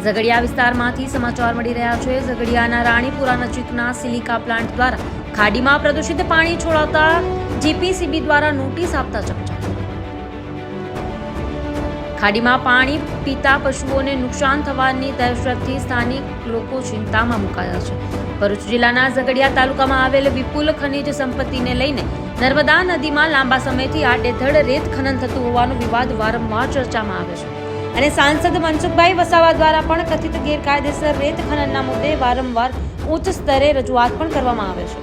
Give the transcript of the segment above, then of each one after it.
ઝઘડિયા વિસ્તારમાંથી સમાચાર મળી રહ્યા છે। ઝઘડિયાના રાણીપુરા નજીકના સિલિકા પ્લાન્ટ દ્વારા ખાડીમાં પ્રદૂષિત પાણી છોડાતા જીપીસીબી દ્વારા નોટિસ આપતા ચકચાર। ખાડીમાં પાણી પીતા પશુઓને નુકસાન થવાની દહેશતથી સ્થાનિક લોકો ચિંતામાં મુકાયા છે। ભરૂચ જિલ્લાના ઝઘડિયા તાલુકામાં આવેલ વિપુલ ખનિજ સંપત્તિને લઈને નર્મદા નદીમાં લાંબા સમયથી આડેધડ રેત ખનન થતું હોવાનો વિવાદ વારંવાર ચર્ચામાં આવે છે અને સાંસદ મનસુખભાઈ વસાવા દ્વારા પણ કથિત ગેરકાયદેસર રેત ખનનના મુદ્દે વારંવાર ઉચ્ચ સ્તરે રજૂઆત પણ કરવામાં આવે છે।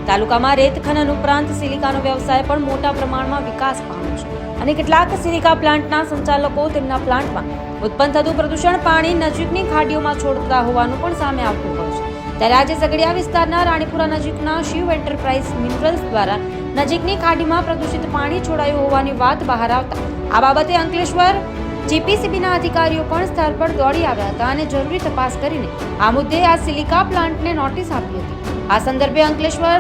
તાલુકામાં રેત ખનન ઉપરાંત સિલિકાનો વ્યવસાય પણ મોટા પ્રમાણમાં વિકાસ પામ્યો છે અને કેટલાક સિલિકા પ્લાન્ટના સંચાલકો તેમના પ્લાન્ટમાં ઉત્પન્ન થતું પ્રદૂષણ પાણી નજીકની ખાડીઓમાં છોડતા હોવાનું પણ સામે આવતું હોય છે। ત્યારે આજે ઝઘડિયા વિસ્તારના રાણીપુરા નજીકના શિવ એન્ટરપ્રાઇઝ મિનરલ્સ દ્વારા નજીકની ખાડીમાં પ્રદૂષિત પાણી છોડાયું હોવાની વાત બહાર આવતા આ બાબતે અંકલેશ્વર જીપીસીબીના અધિકારીઓ પણ સ્થળ પર દોડી આવ્યા હતા અને જરૂરી તપાસ કરીને આ મુદ્દે આ સિલિકા પ્લાન્ટને નોટિસ આપી હતી। આ સંદર્ભે અંકલેશ્વર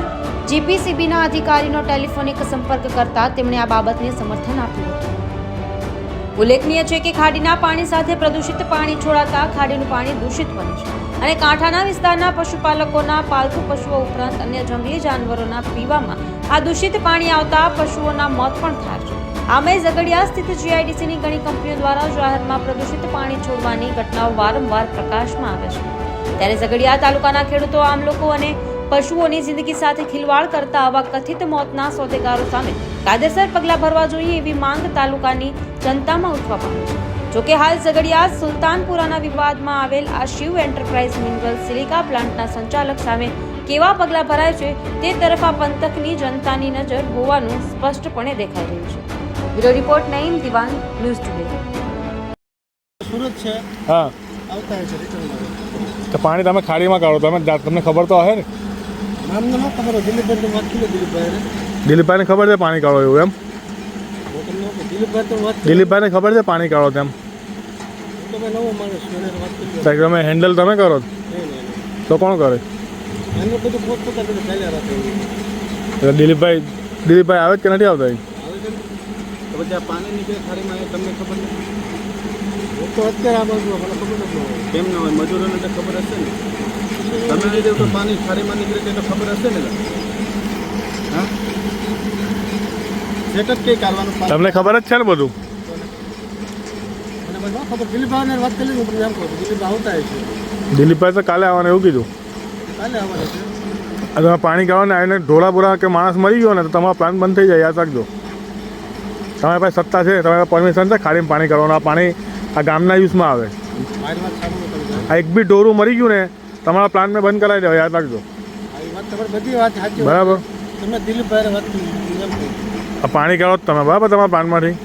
જીપીસીબીના અધિકારીનો ટેલિફોનિક સંપર્ક કરતા તેમણે આ બાબતને સમર્થન આપ્યું હતું। ઉલ્લેખનીય છે કે ખાડીના પાણી સાથે પ્રદૂષિત પાણી છોડાતા ખાડીનું પાણી દૂષિત બને છે અને કાંઠાના વિસ્તારના પશુપાલકોના પાલતુ પશુઓ ઉપરાંત અન્ય જંગલી જાનવરોના પીવામાં આ દૂષિત પાણી આવતા પશુઓના મોત પણ થાય છે। આમે ઝઘડિયા સ્થિત જીઆઈડીસીની ઘણી કંપનીઓ દ્વારા જાહેરમાં પ્રદૂષિત પાણી છોડવાની ઘટનાઓ વારંવાર પ્રકાશમાં આવે છે। ત્યારે ઝઘડિયા તાલુકાના ખેડૂતો આમ લોકો અને પશુઓની જિંદગી સાથે ખિલવાડ કરતા આવા કથિત મોતના સોદેગારો સામે કાયદેસર પગલાં ભરવા જોઈએ એવી માંગ તાલુકાની જનતામાં ઉઠવા પામી છે। જોકે હાલ ઝઘડિયા સુલતાનપુરાના વિવાદમાં આવેલ આ શિવ એન્ટરપ્રાઇઝ મિનરલ સિલિકા પ્લાન્ટના સંચાલક સામે કેવા પગલાં ભરાય છે તે તરફ આ પંથકની જનતાની નજર હોવાનું સ્પષ્ટપણે દેખાઈ રહ્યું છે। બ્યુરો રિપોર્ટ નઈમ દિવાન, ન્યૂઝ ટુડે। સુરત છે હા આવતા છે રિટર્નમાં તો પાણી તમે ખાડીમાં કાઢો તમને ખબર તો હશે ને? નામને ન ખબર હોય દિલીપભાઈ તો વાત કરી દિલીપભાઈને ખબર છે પાણી કાઢો એવું એમ? દિલીપભાઈ તો વાત દિલીપભાઈને ખબર છે પાણી કાઢો તેમ? તો મેં નવો માણસ મને વાત કરી તો તમે હેન્ડલ તમે કરો તો કોણ કરે? એનું બધું પોતપોતા બધું ચાલ્યા રાખે એટલે દિલીપભાઈ આવે જ કે નથી આવતા? આવે છે ને તો પછી આ પાણી નીકળે ખાડીમાં એ તમને ખબર નથી? હું તો અત્યારે આ બાજુ મને ખબર નથી કેમ ના હોય મજૂરોને તો ખબર હશે ને તમે કીધું તો પાણી ખાડીમાં નીકળે તે તો ખબર હશે ને હા સેટ જ કંઈ કાઢવાનું તમને ખબર જ છે ને બધું? મને બધું ખબર દિલીપભાઈને વાત કરી હું તમને એમ કહું દિલીપભાઈ આવતા છે દિલીપભાઈ તો કાલે આવવાનું એવું કીધું? કાલે આવવાના છે તમે પાણી કાઢો ને આવીને ઢોળા બોરા કે માણસ મરી ગયો ને તો તમારો પ્લાન બંધ થઈ જાય, યાદ રાખજો। તમારી પાસે સત્તા છે, તમારી પરમિશન છે ખાડીમાં પાણી કાઢવાનું। આ પાણી આ ગામના યુઝમાં આવે। મારી વાત સાંભળો આ એક બી ઢોરું મરી ગયું ને તમારા પ્લાન્ટને બંધ કરાવી દેવા, યાદ રાખજો આવી વાત તમારી બધી વાત સાચી બરાબર? તમે દિલીપભાઈને વાત કરી એમ કહું આ પાણી કાઢો તમે બરાબર તમારા પ્લાન્ટમાંથી।